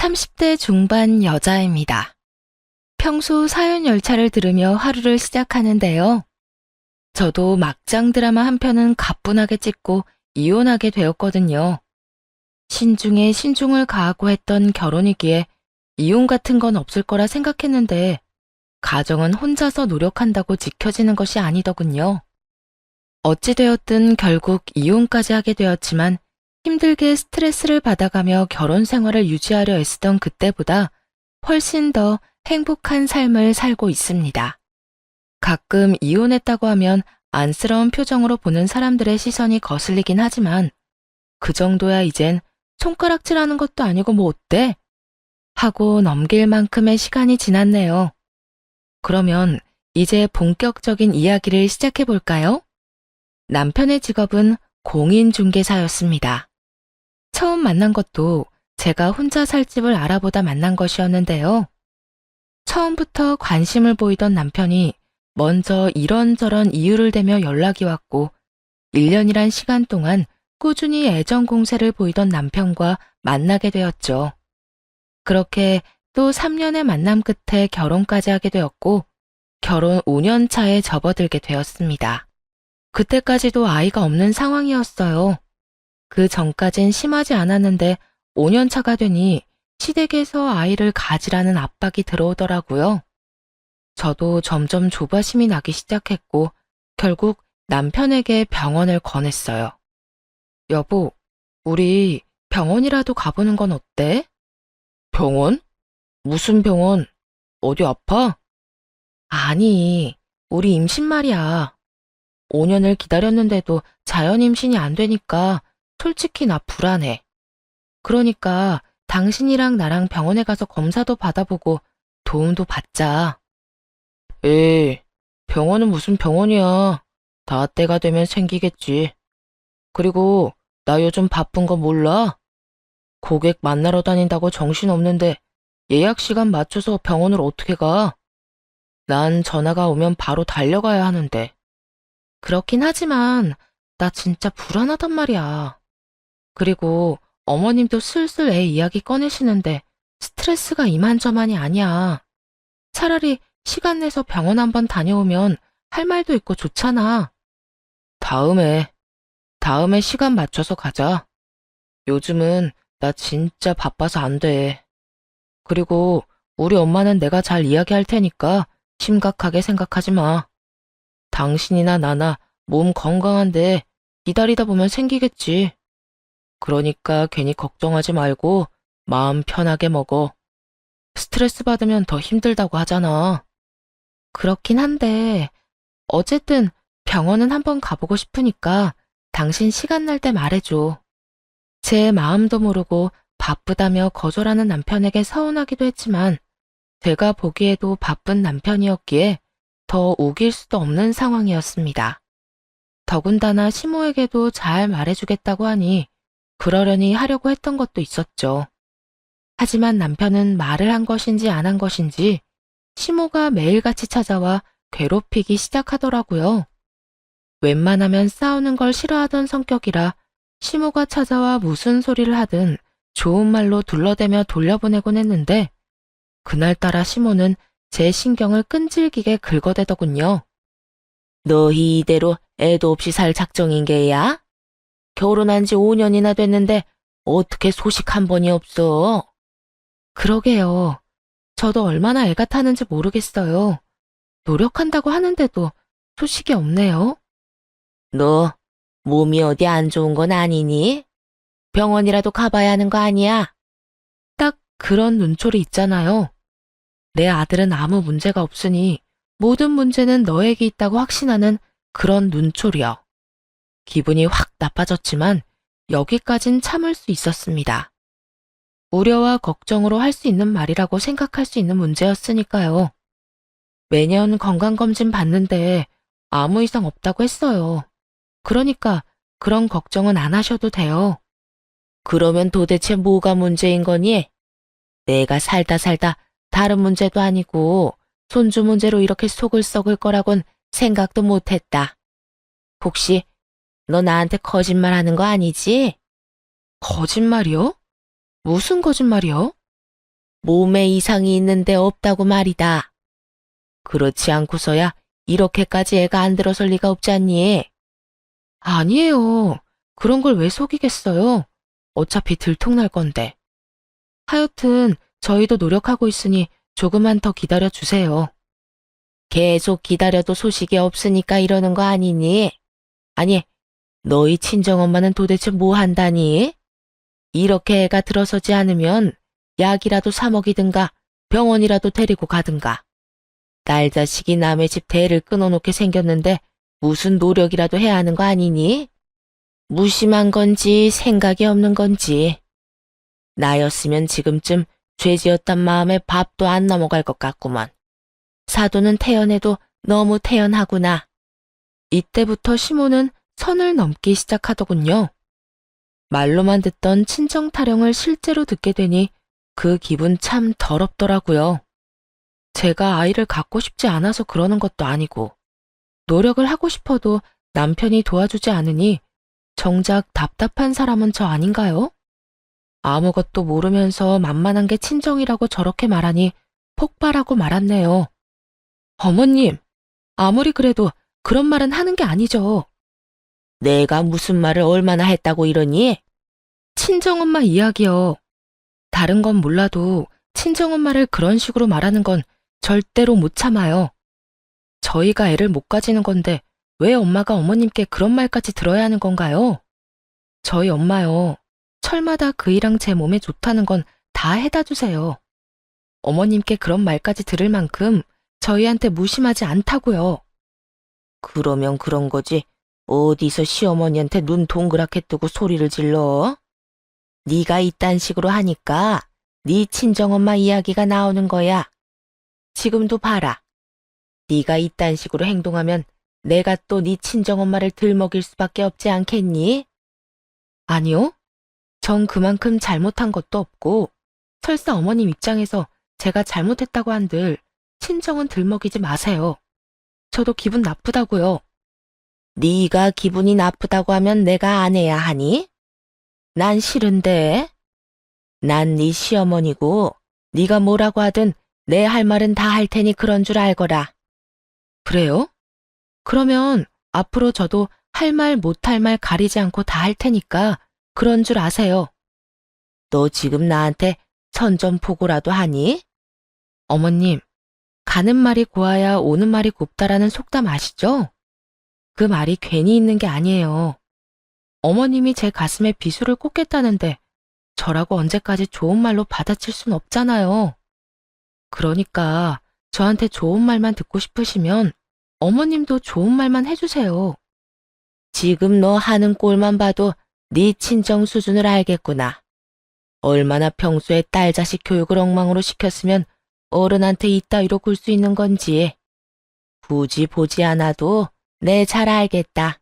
30대 중반 여자입니다. 평소 사연 열차를 들으며 하루를 시작하는데요. 저도 막장 드라마 한 편은 가뿐하게 찍고 이혼하게 되었거든요. 신중에 신중을 가하고 했던 결혼이기에 이혼 같은 건 없을 거라 생각했는데 가정은 혼자서 노력한다고 지켜지는 것이 아니더군요. 어찌되었든 결국 이혼까지 하게 되었지만 힘들게 스트레스를 받아가며 결혼 생활을 유지하려 애쓰던 그때보다 훨씬 더 행복한 삶을 살고 있습니다. 가끔 이혼했다고 하면 안쓰러운 표정으로 보는 사람들의 시선이 거슬리긴 하지만 그 정도야 이젠 손가락질하는 것도 아니고 뭐 어때? 하고 넘길 만큼의 시간이 지났네요. 그러면 이제 본격적인 이야기를 시작해 볼까요? 남편의 직업은 공인중개사였습니다. 처음 만난 것도 제가 혼자 살 집을 알아보다 만난 것이었는데요. 처음부터 관심을 보이던 남편이 먼저 이런저런 이유를 대며 연락이 왔고 1년이란 시간 동안 꾸준히 애정 공세를 보이던 남편과 만나게 되었죠. 그렇게 또 3년의 만남 끝에 결혼까지 하게 되었고 결혼 5년 차에 접어들게 되었습니다. 그때까지도 아이가 없는 상황이었어요. 그 전까진 심하지 않았는데 5년 차가 되니 시댁에서 아이를 가지라는 압박이 들어오더라고요. 저도 점점 조바심이 나기 시작했고 결국 남편에게 병원을 권했어요. 여보, 우리 병원이라도 가보는 건 어때? 병원? 무슨 병원? 어디 아파? 아니, 우리 임신 말이야. 5년을 기다렸는데도 자연 임신이 안 되니까 솔직히 나 불안해. 그러니까 당신이랑 나랑 병원에 가서 검사도 받아보고 도움도 받자. 에이, 병원은 무슨 병원이야. 다 때가 되면 생기겠지. 그리고 나 요즘 바쁜 거 몰라? 고객 만나러 다닌다고 정신없는데 예약 시간 맞춰서 병원을 어떻게 가? 난 전화가 오면 바로 달려가야 하는데. 그렇긴 하지만 나 진짜 불안하단 말이야. 그리고 어머님도 슬슬 애 이야기 꺼내시는데 스트레스가 이만저만이 아니야. 차라리 시간 내서 병원 한번 다녀오면 할 말도 있고 좋잖아. 다음에 시간 맞춰서 가자. 요즘은 나 진짜 바빠서 안 돼. 그리고 우리 엄마는 내가 잘 이야기할 테니까 심각하게 생각하지 마. 당신이나 나나 몸 건강한데 기다리다 보면 생기겠지. 그러니까 괜히 걱정하지 말고 마음 편하게 먹어. 스트레스 받으면 더 힘들다고 하잖아. 그렇긴 한데 어쨌든 병원은 한번 가보고 싶으니까 당신 시간 날 때 말해줘. 제 마음도 모르고 바쁘다며 거절하는 남편에게 서운하기도 했지만 제가 보기에도 바쁜 남편이었기에 더 우길 수도 없는 상황이었습니다. 더군다나 시모에게도 잘 말해주겠다고 하니 그러려니 하려고 했던 것도 있었죠. 하지만 남편은 말을 한 것인지 안 한 것인지 시모가 매일같이 찾아와 괴롭히기 시작하더라고요. 웬만하면 싸우는 걸 싫어하던 성격이라 시모가 찾아와 무슨 소리를 하든 좋은 말로 둘러대며 돌려보내곤 했는데 그날따라 시모는 제 신경을 끈질기게 긁어대더군요. 너 이대로 애도 없이 살 작정인 게야? 결혼한 지 5년이나 됐는데 어떻게 소식 한 번이 없어? 그러게요. 저도 얼마나 애가 타는지 모르겠어요. 노력한다고 하는데도 소식이 없네요. 너 몸이 어디 안 좋은 건 아니니? 병원이라도 가봐야 하는 거 아니야? 딱 그런 눈초리 있잖아요. 내 아들은 아무 문제가 없으니 모든 문제는 너에게 있다고 확신하는 그런 눈초리요. 기분이 확 나빠졌지만 여기까진 참을 수 있었습니다. 우려와 걱정으로 할 수 있는 말이라고 생각할 수 있는 문제였으니까요. 매년 건강검진 받는데 아무 이상 없다고 했어요. 그러니까 그런 걱정은 안 하셔도 돼요. 그러면 도대체 뭐가 문제인 거니? 내가 살다 다른 문제도 아니고 손주 문제로 이렇게 속을 썩을 거라곤 생각도 못했다. 혹시 너 나한테 거짓말 하는 거 아니지? 거짓말이요? 무슨 거짓말이요? 몸에 이상이 있는데 없다고 말이다. 그렇지 않고서야 이렇게까지 애가 안 들어설 리가 없지 않니? 아니에요. 그런 걸 왜 속이겠어요? 어차피 들통날 건데. 하여튼 저희도 노력하고 있으니 조금만 더 기다려 주세요. 계속 기다려도 소식이 없으니까 이러는 거 아니니? 아니, 너희 친정엄마는 도대체 뭐 한다니? 이렇게 애가 들어서지 않으면 약이라도 사 먹이든가 병원이라도 데리고 가든가. 딸 자식이 남의 집 대를 끊어놓게 생겼는데 무슨 노력이라도 해야 하는 거 아니니? 무심한 건지 생각이 없는 건지. 나였으면 지금쯤 죄지었단 마음에 밥도 안 넘어갈 것 같구먼. 사돈은 태연해도 너무 태연하구나. 이때부터 시모는 선을 넘기 시작하더군요. 말로만 듣던 친정 타령을 실제로 듣게 되니 그 기분 참 더럽더라고요. 제가 아이를 갖고 싶지 않아서 그러는 것도 아니고 노력을 하고 싶어도 남편이 도와주지 않으니 정작 답답한 사람은 저 아닌가요? 아무것도 모르면서 만만한 게 친정이라고 저렇게 말하니 폭발하고 말았네요. 어머님, 아무리 그래도 그런 말은 하는 게 아니죠. 내가 무슨 말을 얼마나 했다고 이러니? 친정엄마 이야기요. 다른 건 몰라도 친정엄마를 그런 식으로 말하는 건 절대로 못 참아요. 저희가 애를 못 가지는 건데 왜 엄마가 어머님께 그런 말까지 들어야 하는 건가요? 저희 엄마요. 철마다 그이랑 제 몸에 좋다는 건 다 해다 주세요. 어머님께 그런 말까지 들을 만큼 저희한테 무심하지 않다고요. 그러면 그런 거지. 어디서 시어머니한테 눈 동그랗게 뜨고 소리를 질러? 네가 이딴 식으로 하니까 네 친정엄마 이야기가 나오는 거야. 지금도 봐라. 네가 이딴 식으로 행동하면 내가 또 네 친정엄마를 들먹일 수밖에 없지 않겠니? 아니요. 전 그만큼 잘못한 것도 없고 설사 어머님 입장에서 제가 잘못했다고 한들 친정은 들먹이지 마세요. 저도 기분 나쁘다고요. 네가 기분이 나쁘다고 하면 내가 안 해야 하니? 난 싫은데. 난 네 시어머니고 네가 뭐라고 하든 내 할 말은 다 할 테니 그런 줄 알거라. 그래요? 그러면 앞으로 저도 할 말 못할 말 가리지 않고 다 할 테니까 그런 줄 아세요. 너 지금 나한테 선전포고라도 하니? 어머님, 가는 말이 고와야 오는 말이 곱다라는 속담 아시죠? 그 말이 괜히 있는 게 아니에요. 어머님이 제 가슴에 비수를 꽂겠다는데 저라고 언제까지 좋은 말로 받아칠 순 없잖아요. 그러니까 저한테 좋은 말만 듣고 싶으시면 어머님도 좋은 말만 해주세요. 지금 너 하는 꼴만 봐도 네 친정 수준을 알겠구나. 얼마나 평소에 딸 자식 교육을 엉망으로 시켰으면 어른한테 이따위로 굴 수 있는 건지. 굳이 보지 않아도 내 잘 알겠다.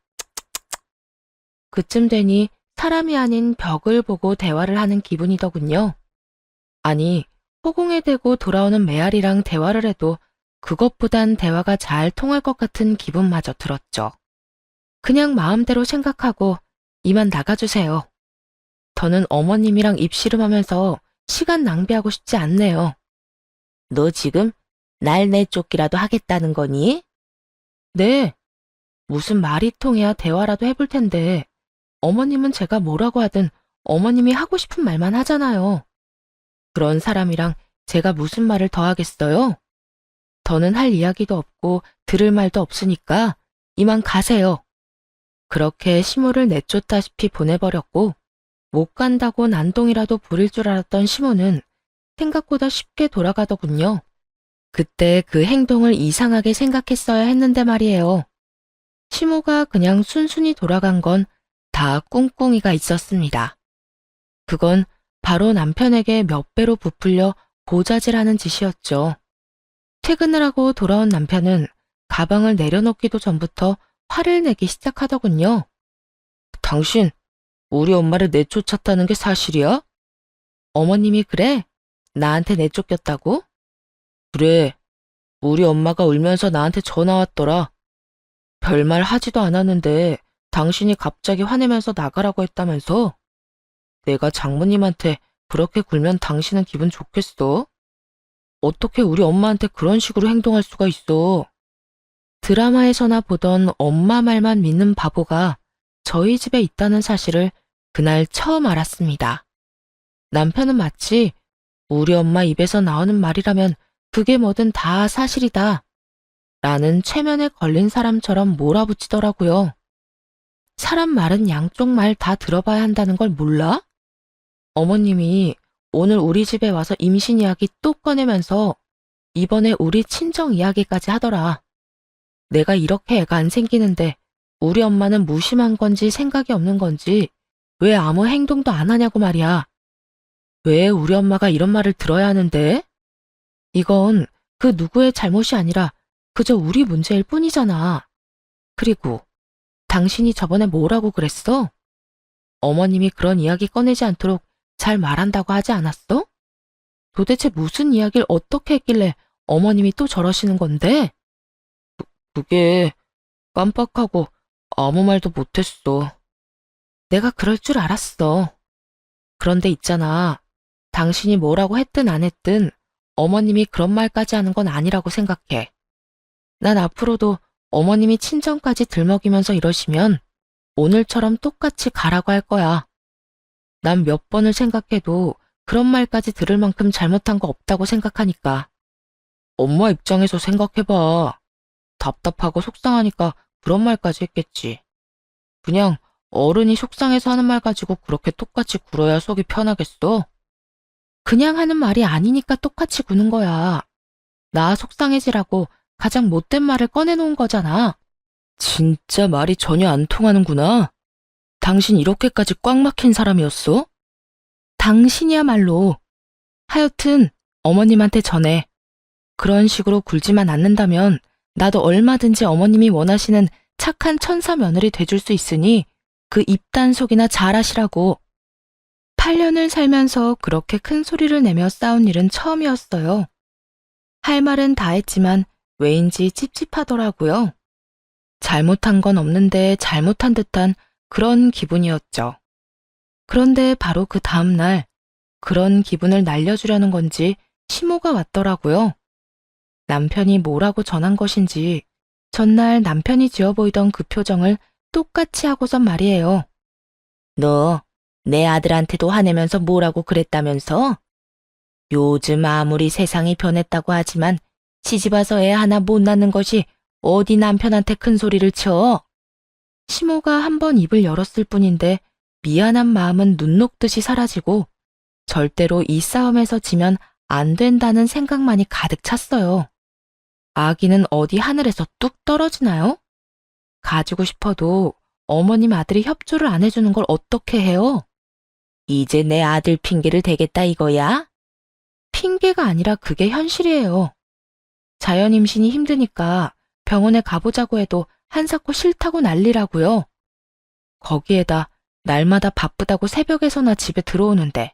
그쯤 되니 사람이 아닌 벽을 보고 대화를 하는 기분이더군요. 아니, 허공에 대고 돌아오는 메아리랑 대화를 해도 그것보단 대화가 잘 통할 것 같은 기분마저 들었죠. 그냥 마음대로 생각하고 이만 나가주세요. 저는 어머님이랑 입씨름하면서 시간 낭비하고 싶지 않네요. 너 지금 날 내쫓기라도 하겠다는 거니? 네, 무슨 말이 통해야 대화라도 해볼 텐데 어머님은 제가 뭐라고 하든 어머님이 하고 싶은 말만 하잖아요. 그런 사람이랑 제가 무슨 말을 더 하겠어요? 더는 할 이야기도 없고 들을 말도 없으니까 이만 가세요. 그렇게 시모를 내쫓다시피 보내버렸고 못 간다고 난동이라도 부릴 줄 알았던 시모는 생각보다 쉽게 돌아가더군요. 그때 그 행동을 이상하게 생각했어야 했는데 말이에요. 시모가 그냥 순순히 돌아간 건 다 꿍꿍이가 있었습니다. 그건 바로 남편에게 몇 배로 부풀려 고자질하는 짓이었죠. 퇴근을 하고 돌아온 남편은 가방을 내려놓기도 전부터 화를 내기 시작하더군요. 당신, 우리 엄마를 내쫓았다는 게 사실이야? 어머님이 그래? 나한테 내쫓겼다고? 그래. 우리 엄마가 울면서 나한테 전화 왔더라. 별말 하지도 않았는데 당신이 갑자기 화내면서 나가라고 했다면서? 내가 장모님한테 그렇게 굴면 당신은 기분 좋겠어? 어떻게 우리 엄마한테 그런 식으로 행동할 수가 있어? 드라마에서나 보던 엄마 말만 믿는 바보가 저희 집에 있다는 사실을 그날 처음 알았습니다. 남편은 마치 우리 엄마 입에서 나오는 말이라면 그게 뭐든 다 사실이다 라는 최면에 걸린 사람처럼 몰아붙이더라고요. 사람 말은 양쪽 말 다 들어봐야 한다는 걸 몰라? 어머님이 오늘 우리 집에 와서 임신 이야기 또 꺼내면서 이번에 우리 친정 이야기까지 하더라. 내가 이렇게 애가 안 생기는데 우리 엄마는 무심한 건지 생각이 없는 건지 왜 아무 행동도 안 하냐고 말이야. 왜 우리 엄마가 이런 말을 들어야 하는데? 이건 그 누구의 잘못이 아니라 그저 우리 문제일 뿐이잖아. 그리고 당신이 저번에 뭐라고 그랬어? 어머님이 그런 이야기 꺼내지 않도록 잘 말한다고 하지 않았어? 도대체 무슨 이야기를 어떻게 했길래 어머님이 또 저러시는 건데? 그게 깜빡하고 아무 말도 못했어. 내가 그럴 줄 알았어. 그런데 있잖아. 당신이 뭐라고 했든 안 했든 어머님이 그런 말까지 하는 건 아니라고 생각해. 난 앞으로도 어머님이 친정까지 들먹이면서 이러시면 오늘처럼 똑같이 가라고 할 거야. 난 몇 번을 생각해도 그런 말까지 들을 만큼 잘못한 거 없다고 생각하니까. 엄마 입장에서 생각해봐. 답답하고 속상하니까 그런 말까지 했겠지. 그냥 어른이 속상해서 하는 말 가지고 그렇게 똑같이 굴어야 속이 편하겠어? 그냥 하는 말이 아니니까 똑같이 구는 거야. 나 속상해지라고 가장 못된 말을 꺼내놓은 거잖아. 진짜 말이 전혀 안 통하는구나. 당신 이렇게까지 꽉 막힌 사람이었어? 당신이야말로. 하여튼 어머님한테 전해. 그런 식으로 굴지만 않는다면 나도 얼마든지 어머님이 원하시는 착한 천사 며느리 돼줄 수 있으니 그 입단속이나 잘하시라고. 8년을 살면서 그렇게 큰 소리를 내며 싸운 일은 처음이었어요. 할 말은 다 했지만 왜인지 찝찝하더라고요. 잘못한 건 없는데 잘못한 듯한 그런 기분이었죠. 그런데 바로 그 다음 날 그런 기분을 날려주려는 건지 시모가 왔더라고요. 남편이 뭐라고 전한 것인지 전날 남편이 지어 보이던 그 표정을 똑같이 하고선 말이에요. 너 내 아들한테도 화내면서 뭐라고 그랬다면서? 요즘 아무리 세상이 변했다고 하지만 시집와서 애 하나 못 낳는 것이 어디 남편한테 큰 소리를 쳐? 시모가 한번 입을 열었을 뿐인데 미안한 마음은 눈 녹듯이 사라지고 절대로 이 싸움에서 지면 안 된다는 생각만이 가득 찼어요. 아기는 어디 하늘에서 뚝 떨어지나요? 가지고 싶어도 어머님 아들이 협조를 안 해주는 걸 어떻게 해요? 이제 내 아들 핑계를 대겠다 이거야? 핑계가 아니라 그게 현실이에요. 자연 임신이 힘드니까 병원에 가보자고 해도 한사코 싫다고 난리라고요. 거기에다 날마다 바쁘다고 새벽에서나 집에 들어오는데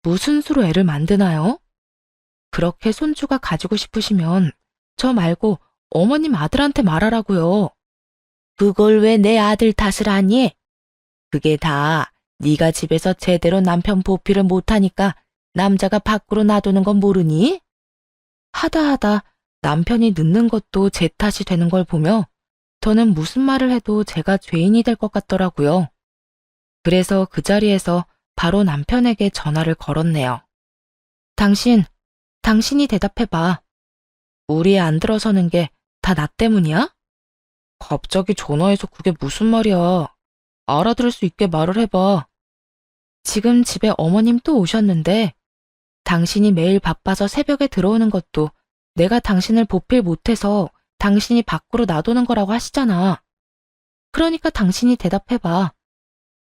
무슨 수로 애를 만드나요? 그렇게 손주가 가지고 싶으시면 저 말고 어머님 아들한테 말하라고요. 그걸 왜 내 아들 탓을 하니? 그게 다 네가 집에서 제대로 남편 보필을 못하니까 남자가 밖으로 놔두는 건 모르니? 하다 남편이 늦는 것도 제 탓이 되는 걸 보며 저는 무슨 말을 해도 제가 죄인이 될 것 같더라고요. 그래서 그 자리에서 바로 남편에게 전화를 걸었네요. 당신이 대답해봐. 우리 애 안 들어서는 게 다 나 때문이야? 갑자기 전화해서 그게 무슨 말이야. 알아들을 수 있게 말을 해봐. 지금 집에 어머님 또 오셨는데 당신이 매일 바빠서 새벽에 들어오는 것도 내가 당신을 보필 못해서 당신이 밖으로 놔두는 거라고 하시잖아. 그러니까 당신이 대답해봐.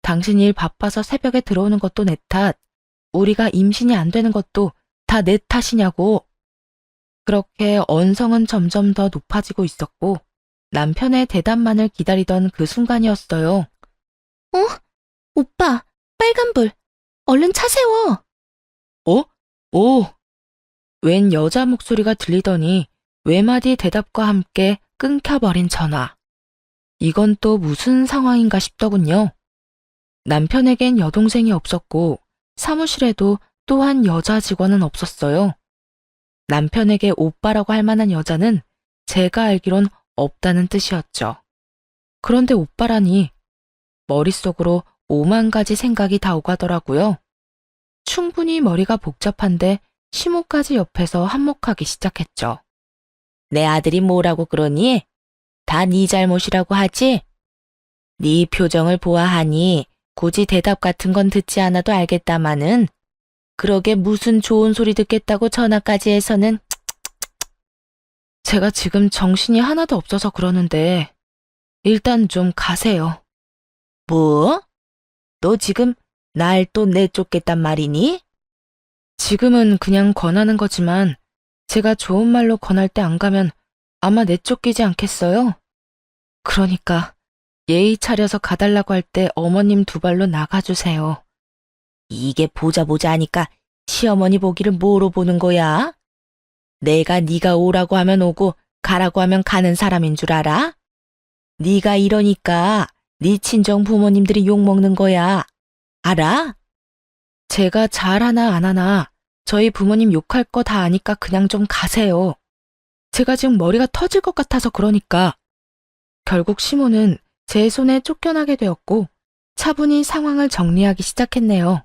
당신 일 바빠서 새벽에 들어오는 것도 내 탓, 우리가 임신이 안 되는 것도 다 내 탓이냐고. 그렇게 언성은 점점 더 높아지고 있었고 남편의 대답만을 기다리던 그 순간이었어요. 오빠, 빨간불. 얼른 차 세워. 오. 웬 여자 목소리가 들리더니 외마디 대답과 함께 끊겨버린 전화. 이건 또 무슨 상황인가 싶더군요. 남편에겐 여동생이 없었고 사무실에도 또한 여자 직원은 없었어요. 남편에게 오빠라고 할 만한 여자는 제가 알기론 없다는 뜻이었죠. 그런데 오빠라니 머릿속으로 5만 가지 생각이 다 오가더라고요. 충분히 머리가 복잡한데 시모까지 옆에서 한몫하기 시작했죠. 내 아들이 뭐라고 그러니? 다 네 잘못이라고 하지? 네 표정을 보아하니 굳이 대답 같은 건 듣지 않아도 알겠다마는 그러게 무슨 좋은 소리 듣겠다고 전화까지 해서는 제가 지금 정신이 하나도 없어서 그러는데 일단 좀 가세요. 뭐? 너 지금 날 또 내쫓겠단 말이니? 지금은 그냥 권하는 거지만 제가 좋은 말로 권할 때 안 가면 아마 내쫓기지 않겠어요? 그러니까 예의 차려서 가달라고 할 때 어머님 두 발로 나가주세요. 이게 보자 하니까 시어머니 보기를 뭐로 보는 거야? 내가 네가 오라고 하면 오고 가라고 하면 가는 사람인 줄 알아? 네가 이러니까 네 친정 부모님들이 욕먹는 거야. 알아? 제가 잘하나 안 하나 저희 부모님 욕할 거 다 아니까 그냥 좀 가세요. 제가 지금 머리가 터질 것 같아서 그러니까. 결국 시모는 제 손에 쫓겨나게 되었고 차분히 상황을 정리하기 시작했네요.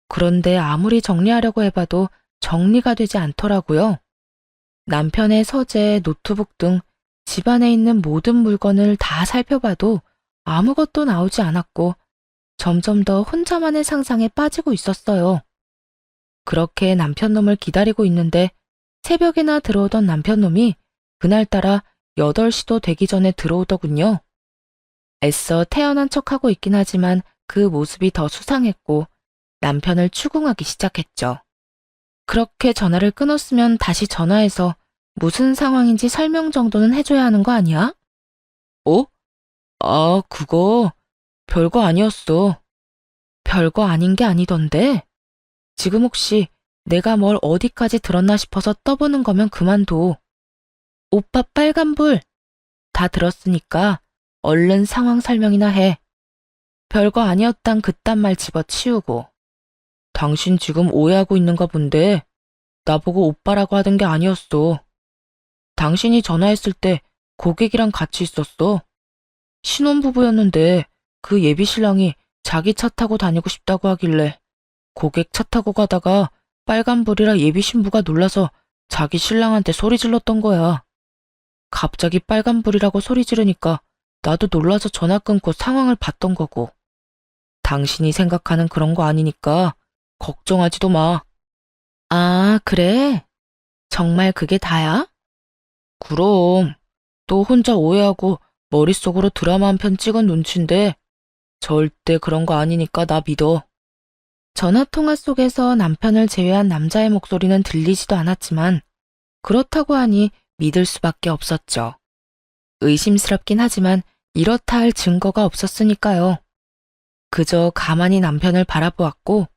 그런데 아무리 정리하려고 해봐도 정리가 되지 않더라고요. 남편의 서재, 노트북 등 집안에 있는 모든 물건을 다 살펴봐도 아무것도 나오지 않았고 점점 더 혼자만의 상상에 빠지고 있었어요. 그렇게 남편놈을 기다리고 있는데 새벽에나 들어오던 남편놈이 그날따라 8시도 되기 전에 들어오더군요. 애써 태어난 척하고 있긴 하지만 그 모습이 더 수상했고 남편을 추궁하기 시작했죠. 그렇게 전화를 끊었으면 다시 전화해서 무슨 상황인지 설명 정도는 해줘야 하는 거 아니야? 어? 아, 그거 별거 아니었어. 별거 아닌 게 아니던데? 지금 혹시 내가 뭘 어디까지 들었나 싶어서 떠보는 거면 그만둬. 오빠 빨간불! 다 들었으니까 얼른 상황 설명이나 해. 별거 아니었단 그딴 말 집어치우고. 당신 지금 오해하고 있는가 본데 나보고 오빠라고 하던 게 아니었어. 당신이 전화했을 때 고객이랑 같이 있었어. 신혼부부였는데 그 예비신랑이 자기 차 타고 다니고 싶다고 하길래 고객 차 타고 가다가 빨간불이라 예비신부가 놀라서 자기 신랑한테 소리 질렀던 거야. 갑자기 빨간불이라고 소리 지르니까 나도 놀라서 전화 끊고 상황을 봤던 거고. 당신이 생각하는 그런 거 아니니까 걱정하지도 마. 아, 그래? 정말 그게 다야? 그럼. 또 혼자 오해하고 머릿속으로 드라마 한 편 찍은 눈치인데 절대 그런 거 아니니까 나 믿어. 전화통화 속에서 남편을 제외한 남자의 목소리는 들리지도 않았지만 그렇다고 하니 믿을 수밖에 없었죠. 의심스럽긴 하지만 이렇다 할 증거가 없었으니까요. 그저 가만히 남편을 바라보았고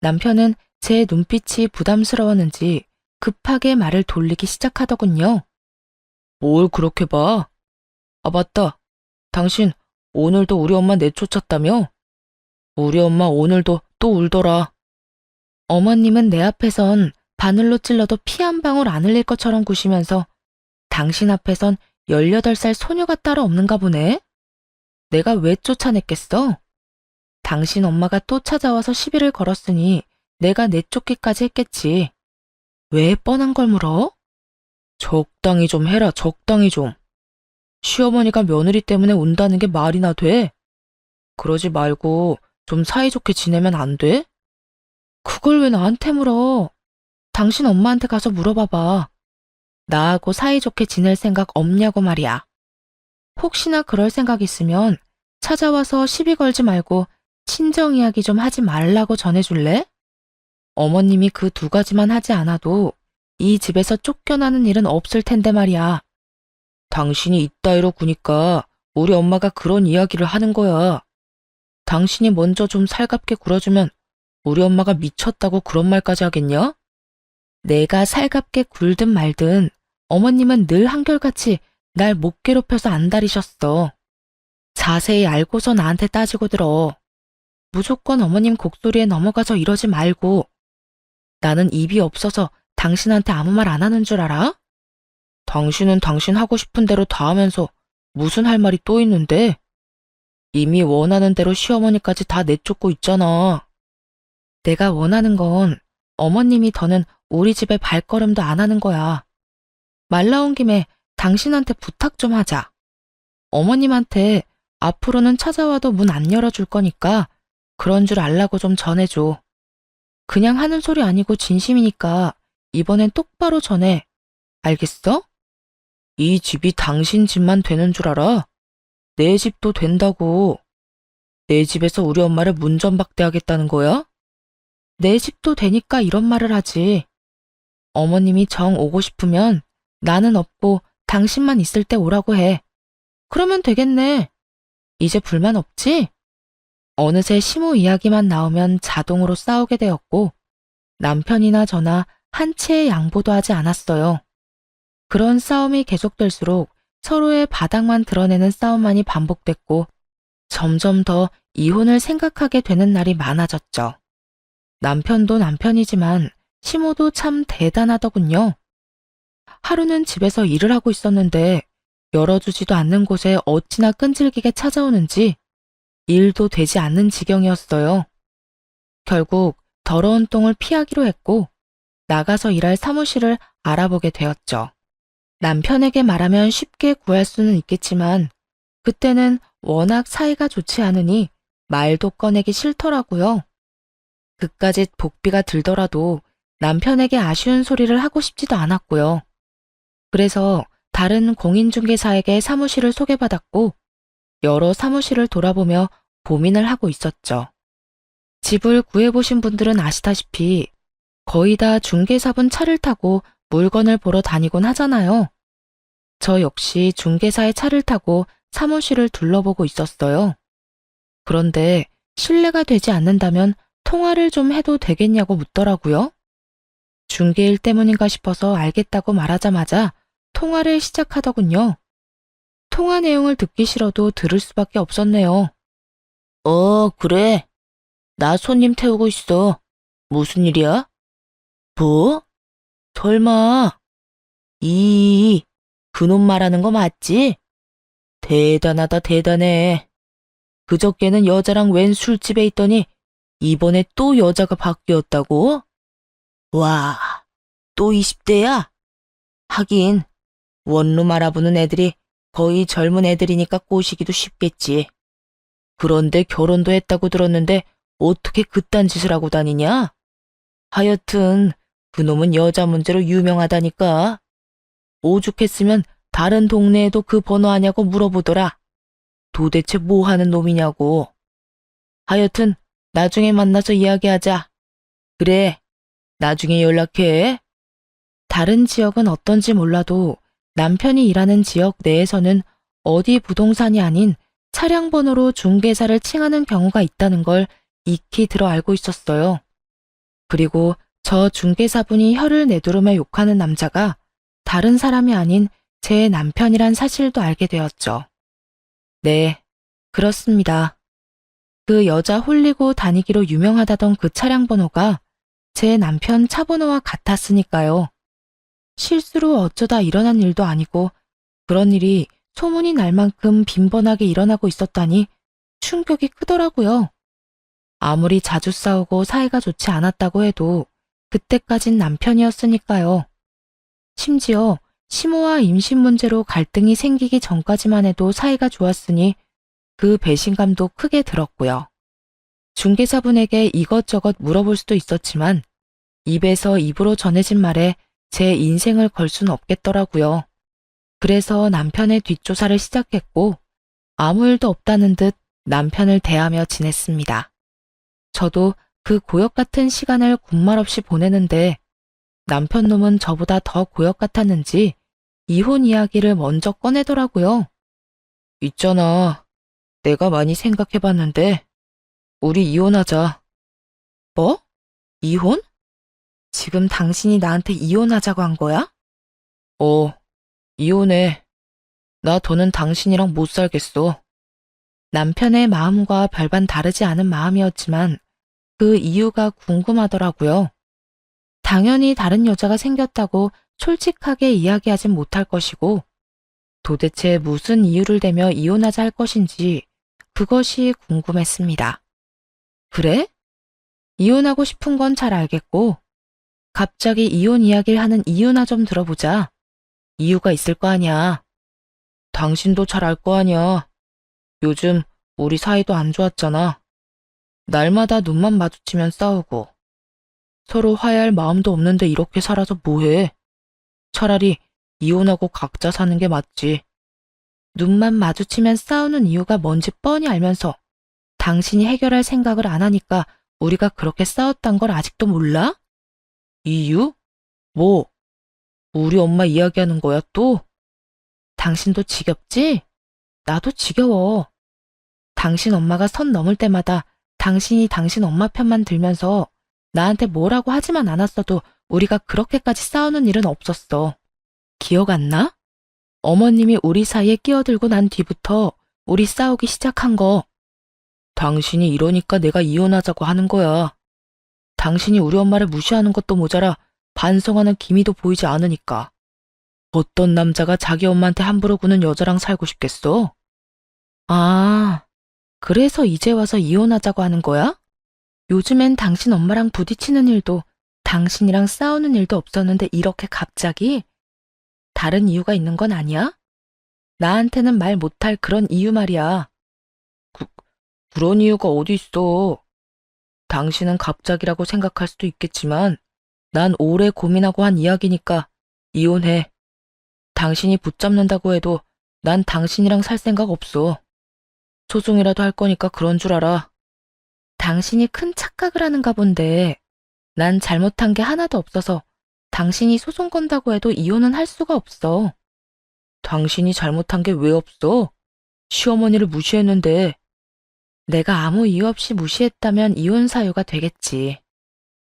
남편은 제 눈빛이 부담스러웠는지 급하게 말을 돌리기 시작하더군요. 뭘 그렇게 봐? 아, 맞다. 당신 오늘도 우리 엄마 내쫓았다며? 우리 엄마 오늘도 또 울더라. 어머님은 내 앞에선 바늘로 찔러도 피 한 방울 안 흘릴 것처럼 구시면서 당신 앞에선 18살 소녀가 따로 없는가 보네? 내가 왜 쫓아냈겠어? 당신 엄마가 또 찾아와서 시비를 걸었으니 내가 내쫓기까지 했겠지. 왜 뻔한 걸 물어? 적당히 좀 해라, 적당히 좀. 시어머니가 며느리 때문에 운다는 게 말이나 돼? 그러지 말고 좀 사이좋게 지내면 안 돼? 그걸 왜 나한테 물어? 당신 엄마한테 가서 물어봐봐. 나하고 사이좋게 지낼 생각 없냐고 말이야. 혹시나 그럴 생각 있으면 찾아와서 시비 걸지 말고 친정 이야기 좀 하지 말라고 전해줄래? 어머님이 그 2가지만 하지 않아도 이 집에서 쫓겨나는 일은 없을 텐데 말이야. 당신이 이따위로 구니까 우리 엄마가 그런 이야기를 하는 거야. 당신이 먼저 좀 살갑게 굴어주면 우리 엄마가 미쳤다고 그런 말까지 하겠냐? 내가 살갑게 굴든 말든 어머님은 늘 한결같이 날 못 괴롭혀서 안달이셨어. 자세히 알고서 나한테 따지고 들어. 무조건 어머님 곡소리에 넘어가서 이러지 말고. 나는 입이 없어서 당신한테 아무 말 안 하는 줄 알아? 당신은 당신 하고 싶은 대로 다 하면서 무슨 할 말이 또 있는데? 이미 원하는 대로 시어머니까지 다 내쫓고 있잖아. 내가 원하는 건 어머님이 더는 우리 집에 발걸음도 안 하는 거야. 말 나온 김에 당신한테 부탁 좀 하자. 어머님한테 앞으로는 찾아와도 문 안 열어줄 거니까 그런 줄 알라고 좀 전해줘. 그냥 하는 소리 아니고 진심이니까 이번엔 똑바로 전해. 알겠어? 이 집이 당신 집만 되는 줄 알아? 내 집도 된다고. 내 집에서 우리 엄마를 문전박대하겠다는 거야? 내 집도 되니까 이런 말을 하지. 어머님이 정 오고 싶으면 나는 없고 당신만 있을 때 오라고 해. 그러면 되겠네. 이제 불만 없지? 어느새 시모 이야기만 나오면 자동으로 싸우게 되었고 남편이나 저나 한치의 양보도 하지 않았어요. 그런 싸움이 계속될수록 서로의 바닥만 드러내는 싸움만이 반복됐고 점점 더 이혼을 생각하게 되는 날이 많아졌죠. 남편도 남편이지만 시모도 참 대단하더군요. 하루는 집에서 일을 하고 있었는데 열어주지도 않는 곳에 어찌나 끈질기게 찾아오는지 일도 되지 않는 지경이었어요. 결국 더러운 똥을 피하기로 했고 나가서 일할 사무실을 알아보게 되었죠. 남편에게 말하면 쉽게 구할 수는 있겠지만 그때는 워낙 사이가 좋지 않으니 말도 꺼내기 싫더라고요. 그까짓 복비가 들더라도 남편에게 아쉬운 소리를 하고 싶지도 않았고요. 그래서 다른 공인중개사에게 사무실을 소개받았고 여러 사무실을 돌아보며 고민을 하고 있었죠. 집을 구해보신 분들은 아시다시피 거의 다 중개사분 차를 타고 물건을 보러 다니곤 하잖아요. 저 역시 중개사의 차를 타고 사무실을 둘러보고 있었어요. 그런데 신뢰가 되지 않는다면 통화를 좀 해도 되겠냐고 묻더라고요. 중개일 때문인가 싶어서 알겠다고 말하자마자 통화를 시작하더군요. 통화 내용을 듣기 싫어도 들을 수밖에 없었네요. 그래. 나 손님 태우고 있어. 무슨 일이야? 뭐? 설마. 그놈 말하는 거 맞지? 대단하다, 대단해. 그저께는 여자랑 웬 술집에 있더니 이번에 또 여자가 바뀌었다고? 와, 또 20대야? 하긴 원룸 알아보는 애들이 거의 젊은 애들이니까 꼬시기도 쉽겠지. 그런데 결혼도 했다고 들었는데 어떻게 그딴 짓을 하고 다니냐? 하여튼 그놈은 여자 문제로 유명하다니까. 오죽했으면 다른 동네에도 그 번호 아냐고 물어보더라. 도대체 뭐 하는 놈이냐고. 하여튼 나중에 만나서 이야기하자. 그래, 나중에 연락해. 다른 지역은 어떤지 몰라도 남편이 일하는 지역 내에서는 어디 부동산이 아닌 차량 번호로 중개사를 칭하는 경우가 있다는 걸 익히 들어 알고 있었어요. 그리고 저 중개사분이 혀를 내두르며 욕하는 남자가 다른 사람이 아닌 제 남편이란 사실도 알게 되었죠. 네, 그렇습니다. 그 여자 홀리고 다니기로 유명하다던 그 차량 번호가 제 남편 차 번호와 같았으니까요. 실수로 어쩌다 일어난 일도 아니고 그런 일이 소문이 날 만큼 빈번하게 일어나고 있었다니 충격이 크더라고요. 아무리 자주 싸우고 사이가 좋지 않았다고 해도 그때까진 남편이었으니까요. 심지어 시모와 임신 문제로 갈등이 생기기 전까지만 해도 사이가 좋았으니 그 배신감도 크게 들었고요. 중개사분에게 이것저것 물어볼 수도 있었지만 입에서 입으로 전해진 말에 제 인생을 걸 순 없겠더라고요. 그래서 남편의 뒷조사를 시작했고 아무 일도 없다는 듯 남편을 대하며 지냈습니다. 저도 그 고역 같은 시간을 군말 없이 보내는데 남편 놈은 저보다 더 고역 같았는지 이혼 이야기를 먼저 꺼내더라고요. 있잖아, 내가 많이 생각해봤는데 우리 이혼하자. 뭐? 이혼? 지금 당신이 나한테 이혼하자고 한 거야? 이혼해. 나 더는 당신이랑 못 살겠어. 남편의 마음과 별반 다르지 않은 마음이었지만 그 이유가 궁금하더라고요. 당연히 다른 여자가 생겼다고 솔직하게 이야기하진 못할 것이고, 도대체 무슨 이유를 대며 이혼하자 할 것인지 그것이 궁금했습니다. 그래? 이혼하고 싶은 건 잘 알겠고, 갑자기 이혼 이야기를 하는 이유나 좀 들어보자. 이유가 있을 거 아니야. 당신도 잘 알 거 아니야. 요즘 우리 사이도 안 좋았잖아. 날마다 눈만 마주치면 싸우고, 서로 화해할 마음도 없는데 이렇게 살아서 뭐해? 차라리 이혼하고 각자 사는 게 맞지. 눈만 마주치면 싸우는 이유가 뭔지 뻔히 알면서 당신이 해결할 생각을 안 하니까 우리가 그렇게 싸웠단 걸 아직도 몰라? 이유? 뭐? 우리 엄마 이야기하는 거야 또? 당신도 지겹지? 나도 지겨워. 당신 엄마가 선 넘을 때마다 당신이 당신 엄마 편만 들면서 나한테 뭐라고 하지만 않았어도 우리가 그렇게까지 싸우는 일은 없었어. 기억 안 나? 어머님이 우리 사이에 끼어들고 난 뒤부터 우리 싸우기 시작한 거. 당신이 이러니까 내가 이혼하자고 하는 거야. 당신이 우리 엄마를 무시하는 것도 모자라 반성하는 기미도 보이지 않으니까. 어떤 남자가 자기 엄마한테 함부로 구는 여자랑 살고 싶겠어? 아, 그래서 이제 와서 이혼하자고 하는 거야? 요즘엔 당신 엄마랑 부딪히는 일도 당신이랑 싸우는 일도 없었는데 이렇게 갑자기? 다른 이유가 있는 건 아니야? 나한테는 말 못할 그런 이유 말이야. 그런 이유가 어디 있어. 당신은 갑자기라고 생각할 수도 있겠지만 난 오래 고민하고 한 이야기니까 이혼해. 당신이 붙잡는다고 해도 난 당신이랑 살 생각 없어. 소송이라도 할 거니까 그런 줄 알아. 당신이 큰 착각을 하는가 본데 난 잘못한 게 하나도 없어서 당신이 소송 건다고 해도 이혼은 할 수가 없어. 당신이 잘못한 게 왜 없어? 시어머니를 무시했는데. 내가 아무 이유 없이 무시했다면 이혼 사유가 되겠지.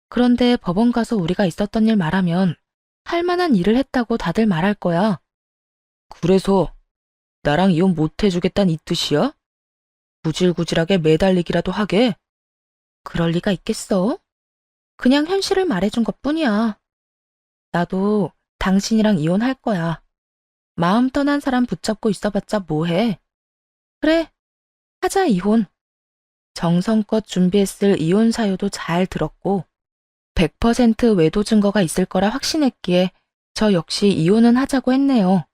그런데 법원 가서 우리가 있었던 일 말하면 할 만한 일을 했다고 다들 말할 거야. 그래서 나랑 이혼 못 해주겠다는 이 뜻이야? 구질구질하게 매달리기라도 하게? 그럴 리가 있겠어? 그냥 현실을 말해준 것뿐이야. 나도 당신이랑 이혼할 거야. 마음 떠난 사람 붙잡고 있어봤자 뭐해. 그래, 하자 이혼. 정성껏 준비했을 이혼 사유도 잘 들었고 100% 외도 증거가 있을 거라 확신했기에 저 역시 이혼은 하자고 했네요.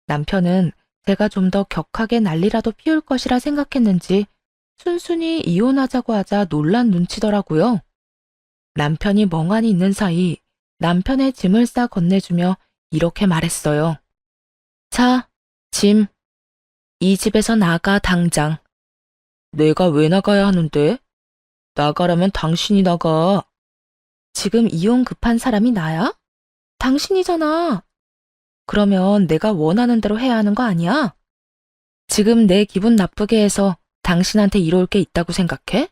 남편은 제가 좀 더 격하게 난리라도 피울 것이라 생각했는지 순순히 이혼하자고 하자 놀란 눈치더라고요. 남편이 멍하니 있는 사이 남편의 짐을 싸 건네주며 이렇게 말했어요. 자, 짐. 이 집에서 나가 당장. 내가 왜 나가야 하는데? 나가라면 당신이 나가. 지금 이혼 급한 사람이 나야? 당신이잖아. 그러면 내가 원하는 대로 해야 하는 거 아니야? 지금 내 기분 나쁘게 해서 당신한테 이로울 게 있다고 생각해?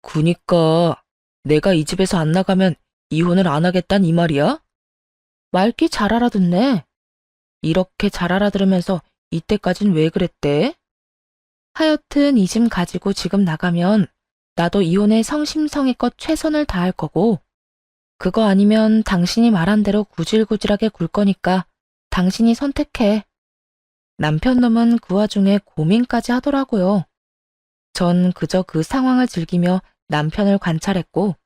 그니까 내가 이 집에서 안 나가면 이혼을 안 하겠단 이 말이야? 말귀 잘 알아듣네. 이렇게 잘 알아들으면서 이때까진 왜 그랬대? 하여튼 이 짐 가지고 지금 나가면 나도 이혼에 성심성의껏 최선을 다할 거고 그거 아니면 당신이 말한 대로 구질구질하게 굴 거니까 당신이 선택해. 남편 놈은 그 와중에 고민까지 하더라고요. 전 그저 그 상황을 즐기며 남편을 관찰했고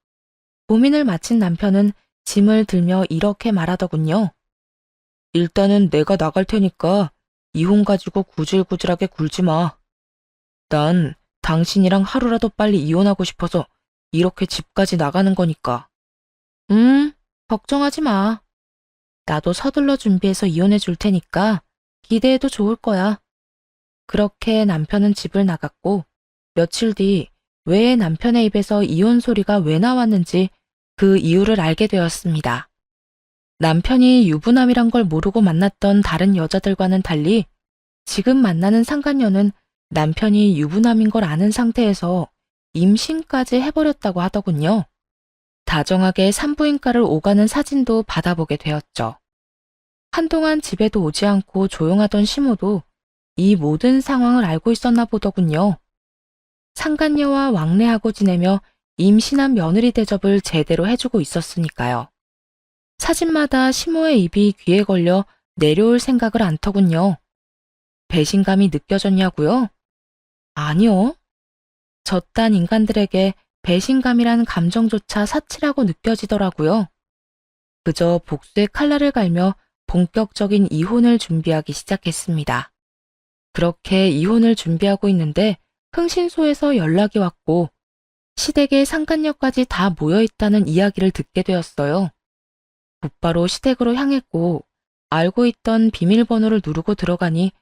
고민을 마친 남편은 짐을 들며 이렇게 말하더군요. 일단은 내가 나갈 테니까 이혼 가지고 구질구질하게 굴지 마. 난 당신이랑 하루라도 빨리 이혼하고 싶어서 이렇게 집까지 나가는 거니까. 걱정하지 마. 나도 서둘러 준비해서 이혼해 줄 테니까 기대해도 좋을 거야. 그렇게 남편은 집을 나갔고 며칠 뒤 왜 남편의 입에서 이혼 소리가 왜 나왔는지 그 이유를 알게 되었습니다. 남편이 유부남이란 걸 모르고 만났던 다른 여자들과는 달리 지금 만나는 상간녀는 남편이 유부남인 걸 아는 상태에서 임신까지 해버렸다고 하더군요. 다정하게 산부인과를 오가는 사진도 받아보게 되었죠. 한동안 집에도 오지 않고 조용하던 시모도 이 모든 상황을 알고 있었나 보더군요. 상간녀와 왕래하고 지내며 임신한 며느리 대접을 제대로 해주고 있었으니까요. 사진마다 시모의 입이 귀에 걸려 내려올 생각을 안 터군요. 배신감이 느껴졌냐고요? 아니요. 저딴 인간들에게 배신감이란 감정조차 사치라고 느껴지더라고요. 그저 복수의 칼날을 갈며 본격적인 이혼을 준비하기 시작했습니다. 그렇게 이혼을 준비하고 있는데 흥신소에서 연락이 왔고 시댁의 상간녀까지 다 모여있다는 이야기를 듣게 되었어요. 곧바로 시댁으로 향했고 알고 있던 비밀번호를 누르고 들어가니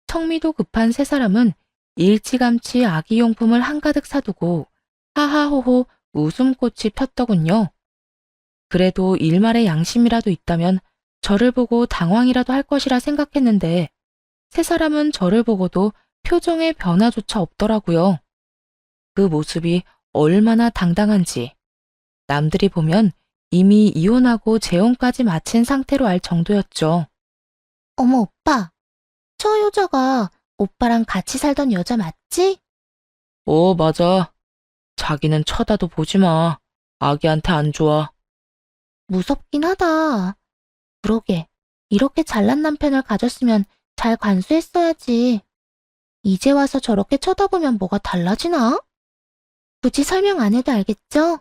성미도 급한 세 사람은 일찌감치 아기용품을 한가득 사두고 하하호호 웃음꽃이 폈더군요. 그래도 일말의 양심이라도 있다면 저를 보고 당황이라도 할 것이라 생각했는데 세 사람은 저를 보고도 표정의 변화조차 없더라고요. 그 모습이 얼마나 당당한지 남들이 보면 이미 이혼하고 재혼까지 마친 상태로 알 정도였죠. 어머, 오빠. 저 여자가 오빠랑 같이 살던 여자 맞지? 맞아. 자기는 쳐다도 보지 마. 아기한테 안 좋아. 무섭긴 하다. 그러게, 이렇게 잘난 남편을 가졌으면 잘 관수했어야지. 이제 와서 저렇게 쳐다보면 뭐가 달라지나? 굳이 설명 안 해도 알겠죠?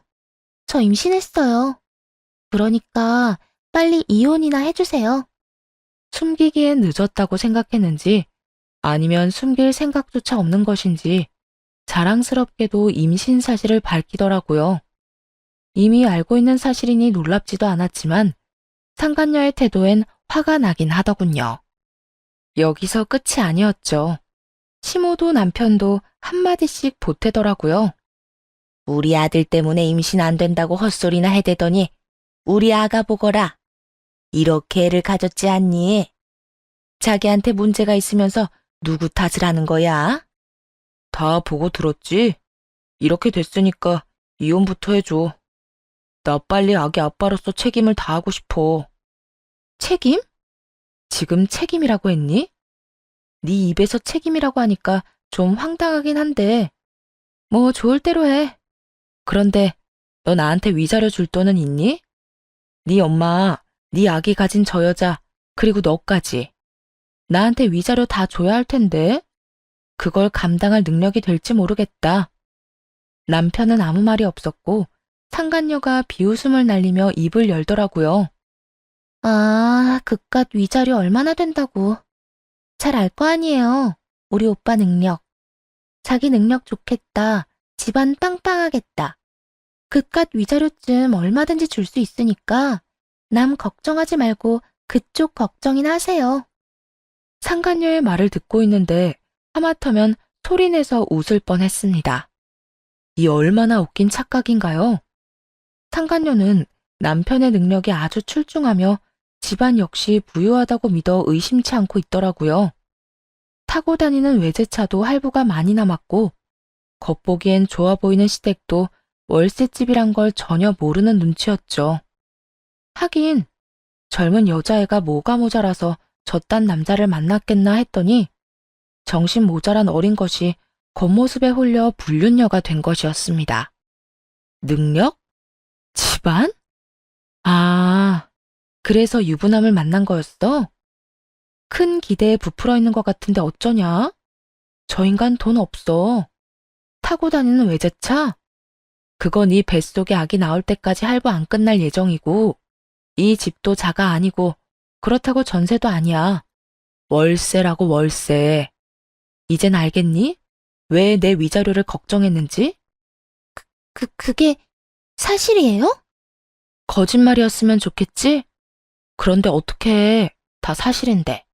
저 임신했어요. 그러니까 빨리 이혼이나 해주세요. 숨기기엔 늦었다고 생각했는지 아니면 숨길 생각조차 없는 것인지 자랑스럽게도 임신 사실을 밝히더라고요. 이미 알고 있는 사실이니 놀랍지도 않았지만 상간녀의 태도엔 화가 나긴 하더군요. 여기서 끝이 아니었죠. 시모도 남편도 한마디씩 보태더라고요. 우리 아들 때문에 임신 안 된다고 헛소리나 해대더니 우리 아가 보거라. 이렇게 애를 가졌지 않니? 자기한테 문제가 있으면서 누구 탓을 하는 거야? 다 보고 들었지? 이렇게 됐으니까 이혼부터 해줘. 나 빨리 아기 아빠로서 책임을 다하고 싶어. 책임? 지금 책임이라고 했니? 네 입에서 책임이라고 하니까 좀 황당하긴 한데 뭐 좋을 대로 해. 그런데 너 나한테 위자료 줄 돈은 있니? 네 엄마, 네 아기 가진 저 여자, 그리고 너까지. 나한테 위자료 다 줘야 할 텐데 그걸 감당할 능력이 될지 모르겠다. 남편은 아무 말이 없었고 상간녀가 비웃음을 날리며 입을 열더라고요. 아, 그깟 위자료 얼마나 된다고. 잘 알 거 아니에요. 우리 오빠 능력. 자기 능력 좋겠다. 집안 빵빵하겠다. 그깟 위자료쯤 얼마든지 줄 수 있으니까 남 걱정하지 말고 그쪽 걱정이나 하세요. 상간녀의 말을 듣고 있는데 하마터면 소리내서 웃을 뻔했습니다. 이 얼마나 웃긴 착각인가요? 상간녀는 남편의 능력이 아주 출중하며 집안 역시 부유하다고 믿어 의심치 않고 있더라고요. 타고 다니는 외제차도 할부가 많이 남았고 겉보기엔 좋아 보이는 시댁도 월세집이란 걸 전혀 모르는 눈치였죠. 하긴 젊은 여자애가 뭐가 모자라서 저딴 남자를 만났겠나 했더니 정신 모자란 어린 것이 겉모습에 홀려 불륜녀가 된 것이었습니다. 능력? 집안? 아, 그래서 유부남을 만난 거였어? 큰 기대에 부풀어 있는 것 같은데 어쩌냐? 저 인간 돈 없어. 타고 다니는 외제차? 그건 이 뱃속에 아기 나올 때까지 할부 안 끝날 예정이고 이 집도 자가 아니고 그렇다고 전세도 아니야. 월세라고 월세. 이젠 알겠니? 왜 내 위자료를 걱정했는지? 그게 사실이에요? 거짓말이었으면 좋겠지? 그런데 어떻게 해. 다 사실인데.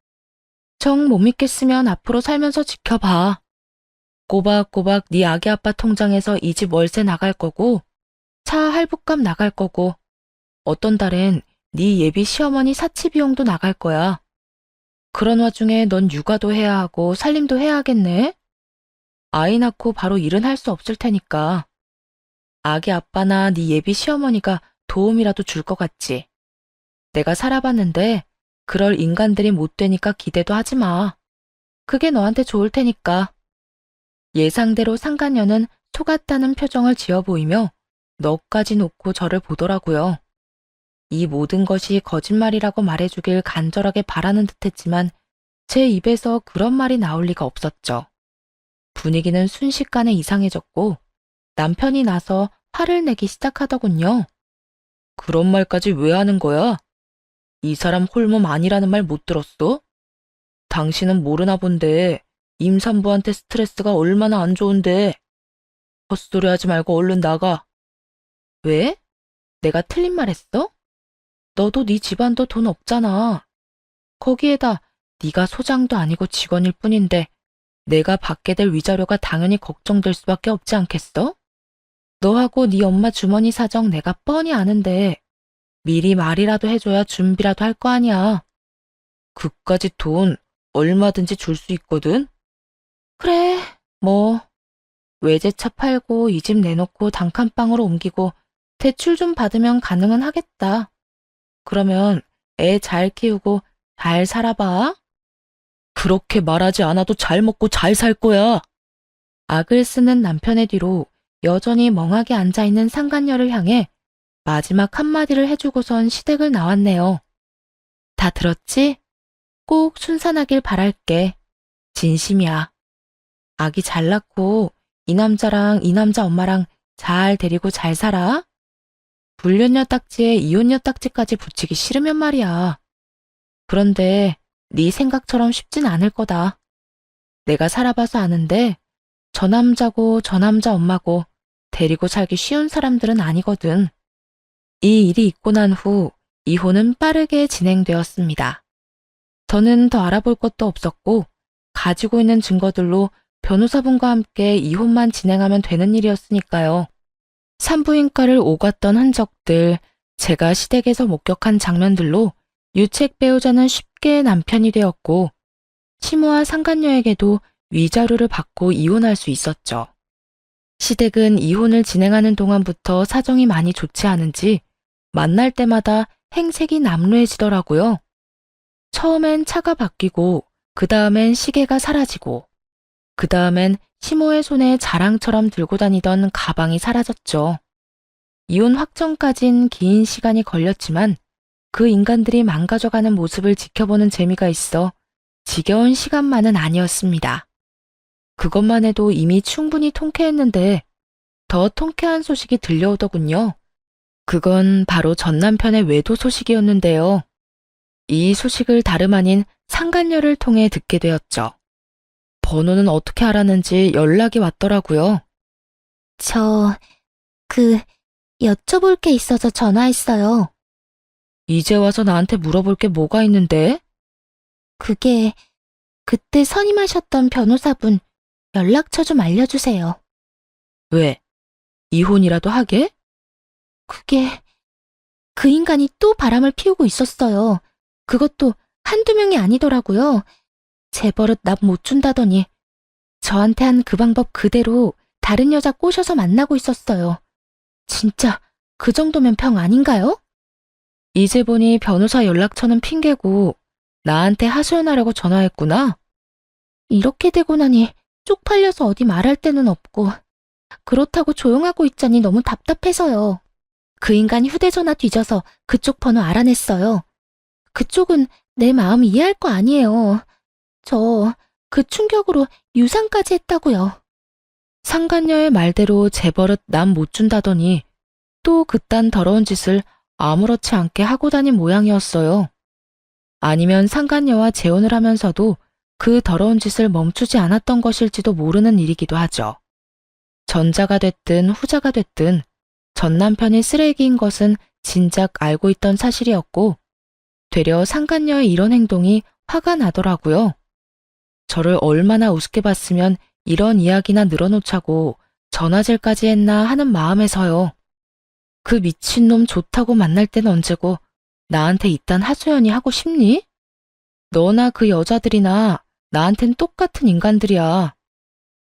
정 못 믿겠으면 앞으로 살면서 지켜봐. 꼬박꼬박 네 아기 아빠 통장에서 이 집 월세 나갈 거고 차 할부값 나갈 거고 어떤 달엔 네 예비 시어머니 사치 비용도 나갈 거야. 그런 와중에 넌 육아도 해야 하고 살림도 해야 하겠네? 아이 낳고 바로 일은 할 수 없을 테니까. 아기 아빠나 네 예비 시어머니가 도움이라도 줄 것 같지. 내가 살아봤는데 그럴 인간들이 못 되니까 기대도 하지 마. 그게 너한테 좋을 테니까. 예상대로 상간녀는 속았다는 표정을 지어 보이며 너까지 놓고 저를 보더라고요. 이 모든 것이 거짓말이라고 말해주길 간절하게 바라는 듯했지만 제 입에서 그런 말이 나올 리가 없었죠. 분위기는 순식간에 이상해졌고 남편이 나서 화를 내기 시작하더군요. 그런 말까지 왜 하는 거야? 이 사람 홀몸 아니라는 말 못 들었어? 당신은 모르나 본데 임산부한테 스트레스가 얼마나 안 좋은데. 헛소리 하지 말고 얼른 나가. 왜? 내가 틀린 말 했어? 너도 네 집안도 돈 없잖아. 거기에다 네가 소장도 아니고 직원일 뿐인데 내가 받게 될 위자료가 당연히 걱정될 수밖에 없지 않겠어? 너하고 네 엄마 주머니 사정 내가 뻔히 아는데 미리 말이라도 해줘야 준비라도 할 거 아니야. 그까짓 돈 얼마든지 줄 수 있거든? 그래, 뭐 외제차 팔고 이 집 내놓고 단칸방으로 옮기고 대출 좀 받으면 가능은 하겠다. 그러면 애 잘 키우고 잘 살아봐. 그렇게 말하지 않아도 잘 먹고 잘 살 거야. 악을 쓰는 남편의 뒤로 여전히 멍하게 앉아있는 상간녀를 향해 마지막 한마디를 해주고선 시댁을 나왔네요. 다 들었지? 꼭 순산하길 바랄게. 진심이야. 아기 잘 낳고 이 남자랑 이 남자 엄마랑 잘 데리고 잘 살아. 불륜녀 딱지에 이혼녀 딱지까지 붙이기 싫으면 말이야. 그런데 네 생각처럼 쉽진 않을 거다. 내가 살아봐서 아는데 저 남자고 저 남자 엄마고 데리고 살기 쉬운 사람들은 아니거든. 이 일이 있고 난 후 이혼은 빠르게 진행되었습니다. 저는 더 알아볼 것도 없었고 가지고 있는 증거들로 변호사분과 함께 이혼만 진행하면 되는 일이었으니까요. 산부인과를 오갔던 흔적들, 제가 시댁에서 목격한 장면들로 유책 배우자는 쉽게 남편이 되었고 시모와 상간녀에게도 위자료를 받고 이혼할 수 있었죠. 시댁은 이혼을 진행하는 동안부터 사정이 많이 좋지 않은지 만날 때마다 행색이 남루해지더라고요. 처음엔 차가 바뀌고 그 다음엔 시계가 사라지고 그 다음엔 시모의 손에 자랑처럼 들고 다니던 가방이 사라졌죠. 이혼 확정까진 긴 시간이 걸렸지만 그 인간들이 망가져가는 모습을 지켜보는 재미가 있어 지겨운 시간만은 아니었습니다. 그것만 해도 이미 충분히 통쾌했는데 더 통쾌한 소식이 들려오더군요. 그건 바로 전 남편의 외도 소식이었는데요. 이 소식을 다름 아닌 상간녀를 통해 듣게 되었죠. 번호는 어떻게 알았는지 연락이 왔더라고요. 여쭤볼 게 있어서 전화했어요. 이제 와서 나한테 물어볼 게 뭐가 있는데? 그게 그때 선임하셨던 변호사분 연락처 좀 알려주세요. 왜? 이혼이라도 하게? 그 인간이 또 바람을 피우고 있었어요. 그것도 한두 명이 아니더라고요. 제 버릇 납 못 준다더니 저한테 한 그 방법 그대로 다른 여자 꼬셔서 만나고 있었어요. 진짜 그 정도면 병 아닌가요? 이제 보니 변호사 연락처는 핑계고 나한테 하소연하려고 전화했구나. 이렇게 되고 나니 쪽팔려서 어디 말할 데는 없고 그렇다고 조용하고 있자니 너무 답답해서요. 그 인간 휴대전화 뒤져서 그쪽 번호 알아냈어요. 그쪽은 내 마음 이해할 거 아니에요. 저 그 충격으로 유산까지 했다고요. 상간녀의 말대로 제 버릇 남 못 준다더니 또 그딴 더러운 짓을 아무렇지 않게 하고 다닌 모양이었어요. 아니면 상간녀와 재혼을 하면서도 그 더러운 짓을 멈추지 않았던 것일지도 모르는 일이기도 하죠. 전자가 됐든 후자가 됐든 전 남편이 쓰레기인 것은 진작 알고 있던 사실이었고 되려 상간녀의 이런 행동이 화가 나더라고요. 저를 얼마나 우습게 봤으면 이런 이야기나 늘어놓자고 전화질까지 했나 하는 마음에서요. 그 미친놈 좋다고 만날 땐 언제고 나한테 이딴 하소연이 하고 싶니? 너나 그 여자들이나 나한텐 똑같은 인간들이야.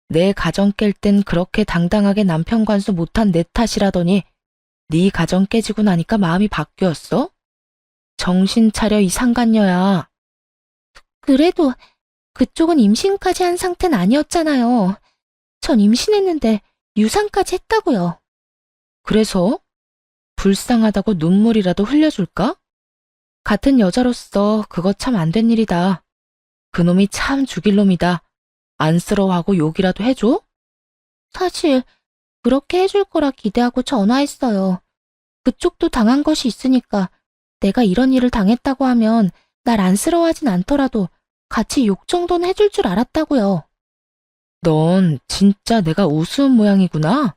내 가정 깰 땐 그렇게 당당하게 남편 관수 못한 내 탓이라더니 네 가정 깨지고 나니까 마음이 바뀌었어? 정신 차려 이 상간녀야. 그래도 그쪽은 임신까지 한 상태는 아니었잖아요. 전 임신했는데 유산까지 했다고요. 그래서? 불쌍하다고 눈물이라도 흘려줄까? 같은 여자로서 그거 참 안 된 일이다. 그놈이 참 죽일 놈이다. 안쓰러워하고 욕이라도 해줘? 사실 그렇게 해줄 거라 기대하고 전화했어요. 그쪽도 당한 것이 있으니까 내가 이런 일을 당했다고 하면 날 안쓰러워하진 않더라도 같이 욕 정도는 해줄 줄 알았다고요. 넌 진짜 내가 우스운 모양이구나.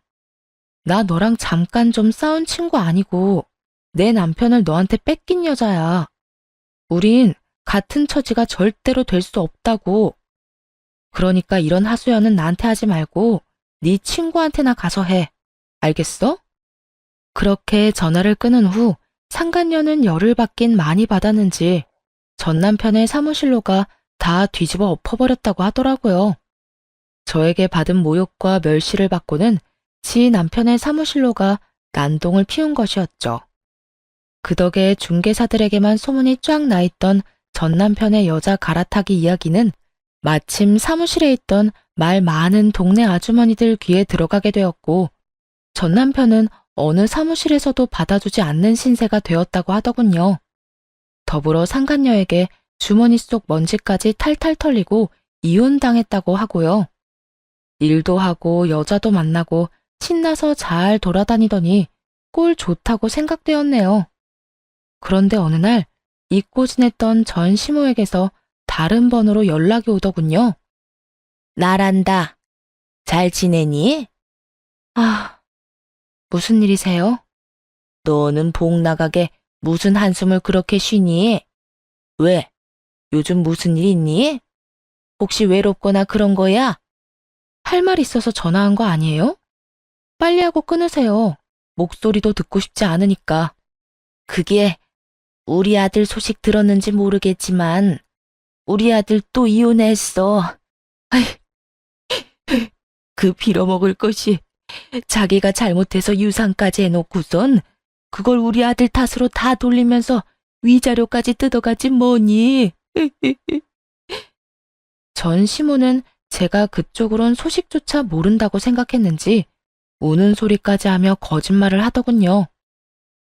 나 너랑 잠깐 좀 싸운 친구 아니고 내 남편을 너한테 뺏긴 여자야. 우린 같은 처지가 절대로 될 수 없다고. 그러니까 이런 하소연은 나한테 하지 말고 네 친구한테나 가서 해. 알겠어? 그렇게 전화를 끊은 후 상간녀는 열을 받긴 많이 받았는지 전 남편의 사무실로가 다 뒤집어 엎어버렸다고 하더라고요. 저에게 받은 모욕과 멸시를 받고는 지 남편의 사무실로가 난동을 피운 것이었죠. 그 덕에 중개사들에게만 소문이 쫙 나 있던 전 남편의 여자 갈아타기 이야기는 마침 사무실에 있던 말 많은 동네 아주머니들 귀에 들어가게 되었고, 전 남편은 어느 사무실에서도 받아주지 않는 신세가 되었다고 하더군요. 더불어 상간녀에게 주머니 속 먼지까지 탈탈 털리고 이혼당했다고 하고요. 일도 하고 여자도 만나고 신나서 잘 돌아다니더니 꼴 좋다고 생각되었네요. 그런데 어느 날 잊고 지냈던 전 시모에게서 다른 번호로 연락이 오더군요. 나란다. 잘 지내니? 아, 무슨 일이세요? 너는 복 나가게 무슨 한숨을 그렇게 쉬니? 왜? 요즘 무슨 일 있니? 혹시 외롭거나 그런 거야? 할 말 있어서 전화한 거 아니에요? 빨리 하고 끊으세요. 목소리도 듣고 싶지 않으니까. 그게 우리 아들 소식 들었는지 모르겠지만 우리 아들 또 이혼했어. 아이, 그 빌어먹을 것이 자기가 잘못해서 유산까지 해놓고선 그걸 우리 아들 탓으로 다 돌리면서 위자료까지 뜯어가지 뭐니. 전 시모는 제가 그쪽으론 소식조차 모른다고 생각했는지 우는 소리까지 하며 거짓말을 하더군요.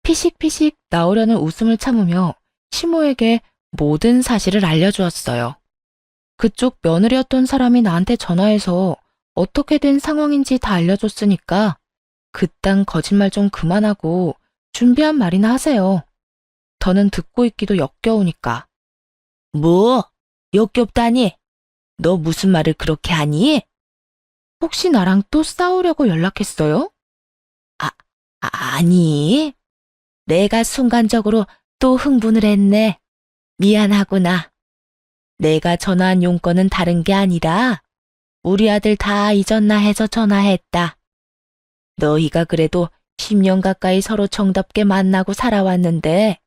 피식피식 나오려는 웃음을 참으며 시모에게 모든 사실을 알려주었어요. 그쪽 며느리였던 사람이 나한테 전화해서 어떻게 된 상황인지 다 알려줬으니까 그딴 거짓말 좀 그만하고 준비한 말이나 하세요. 더는 듣고 있기도 역겨우니까. 뭐? 역겹다니? 너 무슨 말을 그렇게 하니? 혹시 나랑 또 싸우려고 연락했어요? 아니. 내가 순간적으로 또 흥분을 했네. 미안하구나. 내가 전화한 용건은 다른 게 아니라 우리 아들 다 잊었나 해서 전화했다. 너희가 그래도 10년 가까이 서로 정답게 만나고 살아왔는데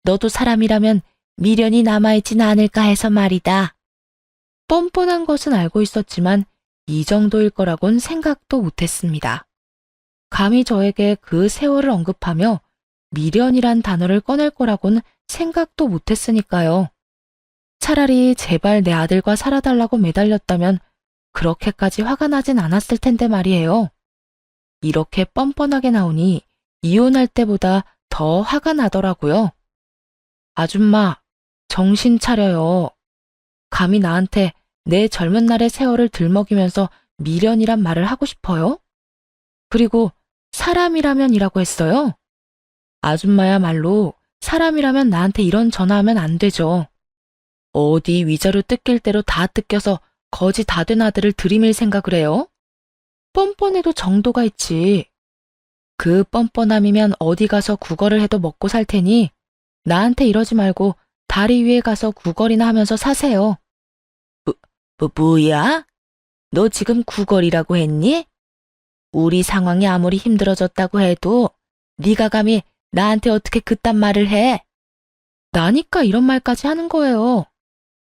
너도 사람이라면 미련이 남아있진 않을까 해서 말이다. 뻔뻔한 것은 알고 있었지만 이 정도일 거라곤 생각도 못했습니다. 감히 저에게 그 세월을 언급하며 미련이란 단어를 꺼낼 거라곤 생각도 못했으니까요. 차라리 제발 내 아들과 살아달라고 매달렸다면 그렇게까지 화가 나진 않았을 텐데 말이에요. 이렇게 뻔뻔하게 나오니 이혼할 때보다 더 화가 나더라고요. 아줌마, 정신 차려요. 감히 나한테 내 젊은 날의 세월을 들먹이면서 미련이란 말을 하고 싶어요? 그리고 사람이라면이라고 했어요? 아줌마야말로 사람이라면 나한테 이런 전화하면 안 되죠. 어디 위자료 뜯길 대로 다 뜯겨서 거지 다 된 아들을 들이밀 생각을 해요? 뻔뻔해도 정도가 있지. 그 뻔뻔함이면 어디 가서 구걸을 해도 먹고 살 테니 나한테 이러지 말고 다리 위에 가서 구걸이나 하면서 사세요. 뭐야? 너 지금 구걸이라고 했니? 우리 상황이 아무리 힘들어졌다고 해도 네가 감히 나한테 어떻게 그딴 말을 해? 나니까 이런 말까지 하는 거예요.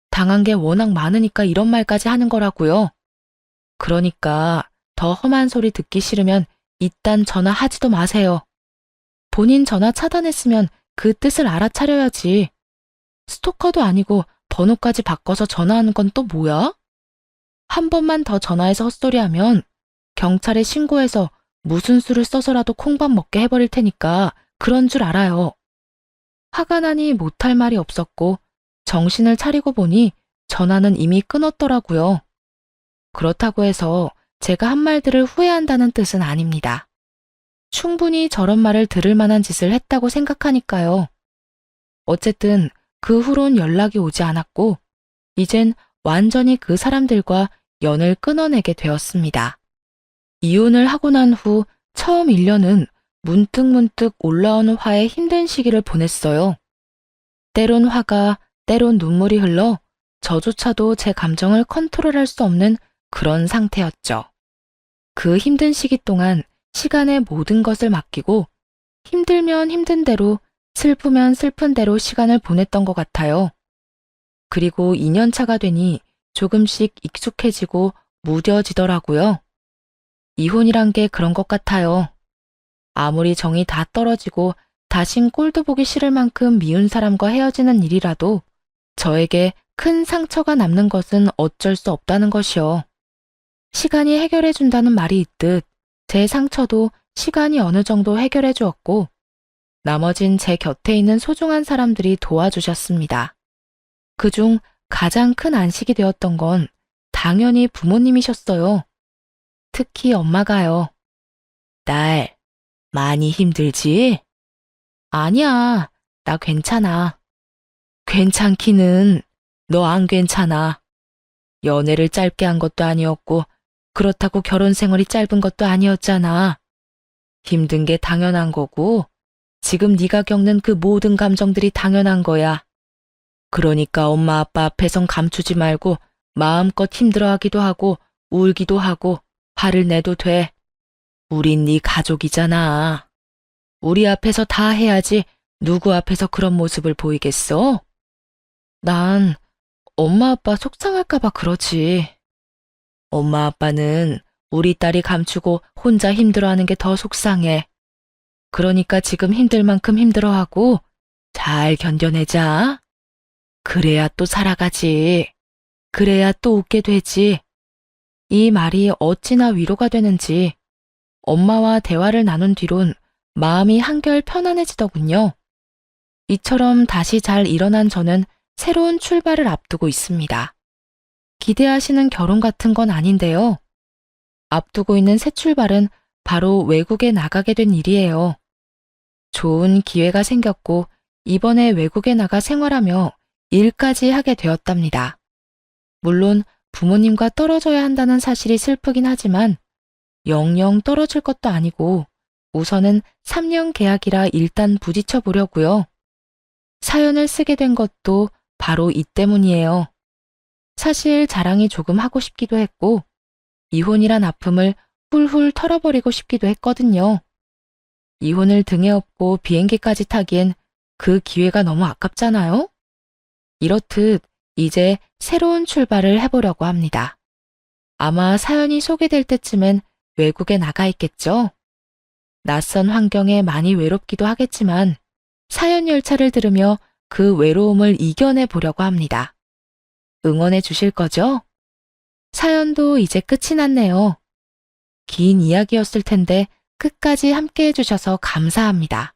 당한 게 워낙 많으니까 이런 말까지 하는 거라고요. 그러니까 더 험한 소리 듣기 싫으면 이딴 전화 하지도 마세요. 본인 전화 차단했으면 그 뜻을 알아차려야지. 스토커도 아니고 번호까지 바꿔서 전화하는 건 또 뭐야? 한 번만 더 전화해서 헛소리하면 경찰에 신고해서 무슨 수를 써서라도 콩밥 먹게 해버릴 테니까 그런 줄 알아요. 화가 나니 못할 말이 없었고 정신을 차리고 보니 전화는 이미 끊었더라고요. 그렇다고 해서 제가 한 말들을 후회한다는 뜻은 아닙니다. 충분히 저런 말을 들을 만한 짓을 했다고 생각하니까요. 어쨌든 그 후론 연락이 오지 않았고 이젠 완전히 그 사람들과 연을 끊어내게 되었습니다. 이혼을 하고 난 후 처음 1년은 문득문득 올라오는 화에 힘든 시기를 보냈어요. 때론 화가, 때론 눈물이 흘러 저조차도 제 감정을 컨트롤할 수 없는 그런 상태였죠. 그 힘든 시기 동안 시간에 모든 것을 맡기고 힘들면 힘든 대로, 슬프면 슬픈 대로 시간을 보냈던 것 같아요. 그리고 2년 차가 되니 조금씩 익숙해지고 무뎌지더라고요. 이혼이란 게 그런 것 같아요. 아무리 정이 다 떨어지고 다신 꼴도 보기 싫을 만큼 미운 사람과 헤어지는 일이라도 저에게 큰 상처가 남는 것은 어쩔 수 없다는 것이요. 시간이 해결해 준다는 말이 있듯 제 상처도 시간이 어느 정도 해결해 주었고 나머진 제 곁에 있는 소중한 사람들이 도와주셨습니다. 그중 가장 큰 안식이 되었던 건 당연히 부모님이셨어요. 특히 엄마가요. 딸, 많이 힘들지? 아니야, 나 괜찮아. 괜찮기는 너 안 괜찮아. 연애를 짧게 한 것도 아니었고 그렇다고 결혼 생활이 짧은 것도 아니었잖아. 힘든 게 당연한 거고 지금 네가 겪는 그 모든 감정들이 당연한 거야. 그러니까 엄마 아빠 앞에선 감추지 말고 마음껏 힘들어하기도 하고 울기도 하고 화를 내도 돼. 우린 네 가족이잖아. 우리 앞에서 다 해야지 누구 앞에서 그런 모습을 보이겠어? 난 엄마 아빠 속상할까 봐 그러지. 엄마 아빠는 우리 딸이 감추고 혼자 힘들어하는 게 더 속상해. 그러니까 지금 힘들 만큼 힘들어하고 잘 견뎌내자. 그래야 또 살아가지. 그래야 또 웃게 되지. 이 말이 어찌나 위로가 되는지 엄마와 대화를 나눈 뒤론 마음이 한결 편안해지더군요. 이처럼 다시 잘 일어난 저는 새로운 출발을 앞두고 있습니다. 기대하시는 결혼 같은 건 아닌데요. 앞두고 있는 새 출발은 바로 외국에 나가게 된 일이에요. 좋은 기회가 생겼고 이번에 외국에 나가 생활하며 일까지 하게 되었답니다. 물론 부모님과 떨어져야 한다는 사실이 슬프긴 하지만 영영 떨어질 것도 아니고 우선은 3년 계약이라 일단 부딪혀 보려고요. 사연을 쓰게 된 것도 바로 이 때문이에요. 사실 자랑이 조금 하고 싶기도 했고 이혼이란 아픔을 훌훌 털어버리고 싶기도 했거든요. 이혼을 등에 업고 비행기까지 타기엔 그 기회가 너무 아깝잖아요? 이렇듯 이제 새로운 출발을 해보려고 합니다. 아마 사연이 소개될 때쯤엔 외국에 나가 있겠죠? 낯선 환경에 많이 외롭기도 하겠지만 사연 열차를 들으며 그 외로움을 이겨내 보려고 합니다. 응원해 주실 거죠? 사연도 이제 끝이 났네요. 긴 이야기였을 텐데 끝까지 함께 해주셔서 감사합니다.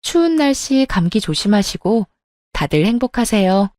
추운 날씨 감기 조심하시고 다들 행복하세요.